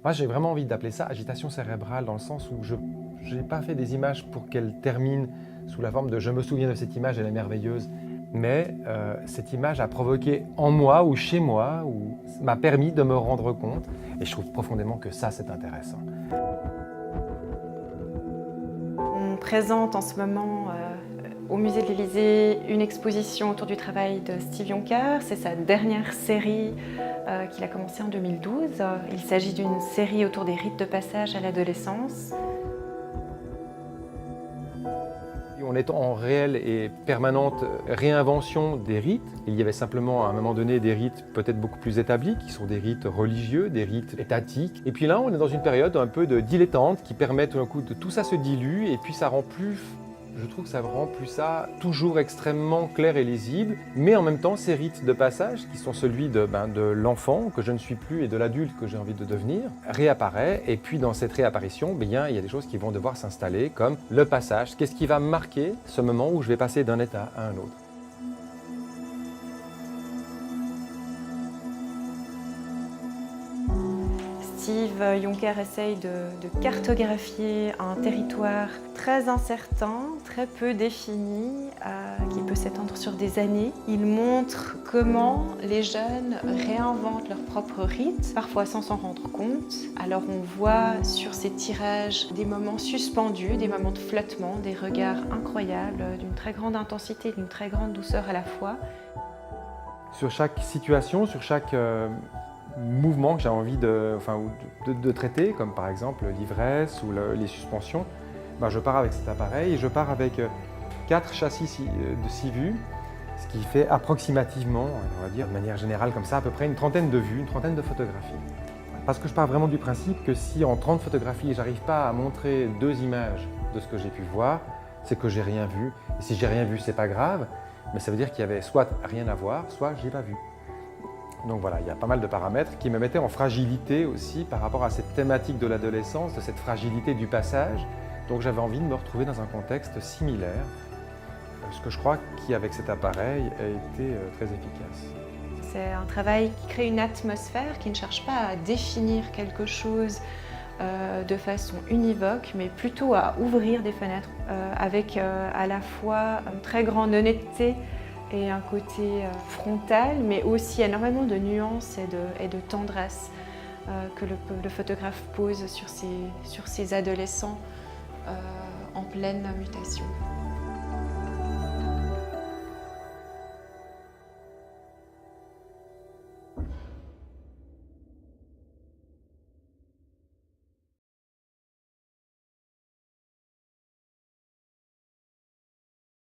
Moi, j'ai vraiment envie d'appeler ça agitation cérébrale, dans le sens où je n'ai pas fait des images pour qu'elles terminent sous la forme de « je me souviens de cette image, elle est merveilleuse », mais cette image a provoqué en moi ou chez moi, ou m'a permis de me rendre compte, et je trouve profondément que ça, c'est intéressant. On présente en ce moment au Musée de l'Élysée une exposition autour du travail de Steve Joncker. C'est sa dernière série qu'il a commencée en 2012. Il s'agit d'une série autour des rites de passage à l'adolescence. On est en réelle et permanente réinvention des rites. Il y avait simplement à un moment donné des rites peut-être beaucoup plus établis, qui sont des rites religieux, des rites étatiques. Et puis là, on est dans une période un peu de dilettante qui permet tout d'un coup de tout ça se dilue et puis ça rend plus, je trouve que ça rend plus ça toujours extrêmement clair et lisible. Mais en même temps, ces rites de passage, qui sont celui de l'enfant que je ne suis plus et de l'adulte que j'ai envie de devenir, réapparaît. Et puis dans cette réapparition, bien, il y a des choses qui vont devoir s'installer, comme le passage. Qu'est-ce qui va marquer ce moment où je vais passer d'un état à un autre? Steve Joncker essaye de cartographier un territoire très incertain, très peu défini, qui peut s'étendre sur des années. Il montre comment les jeunes réinventent leurs propres rites, parfois sans s'en rendre compte. Alors on voit sur ces tirages des moments suspendus, des moments de flottement, des regards incroyables, d'une très grande intensité, d'une très grande douceur à la fois. Sur chaque situation, sur chaque mouvement que j'ai envie de traiter, comme par exemple l'ivresse ou les suspensions, je pars avec cet appareil et je pars avec 4 châssis de 6 vues, ce qui fait approximativement, on va dire de manière générale comme ça, à peu près une trentaine de vues, une trentaine de photographies. Parce que je pars vraiment du principe que si en 30 photographies, j'arrive pas à montrer 2 images de ce que j'ai pu voir, c'est que j'ai rien vu. Et si j'ai rien vu, c'est pas grave, mais ça veut dire qu'il y avait soit rien à voir, soit je l'ai pas vu. Donc voilà, il y a pas mal de paramètres qui me mettaient en fragilité aussi par rapport à cette thématique de l'adolescence, de cette fragilité du passage. Donc j'avais envie de me retrouver dans un contexte similaire, ce que je crois qui, avec cet appareil, a été très efficace. C'est un travail qui crée une atmosphère, qui ne cherche pas à définir quelque chose de façon univoque, mais plutôt à ouvrir des fenêtres avec à la fois une très grande honnêteté et un côté frontal, mais aussi énormément de nuances et de tendresse que le photographe pose sur ces adolescents en pleine mutation.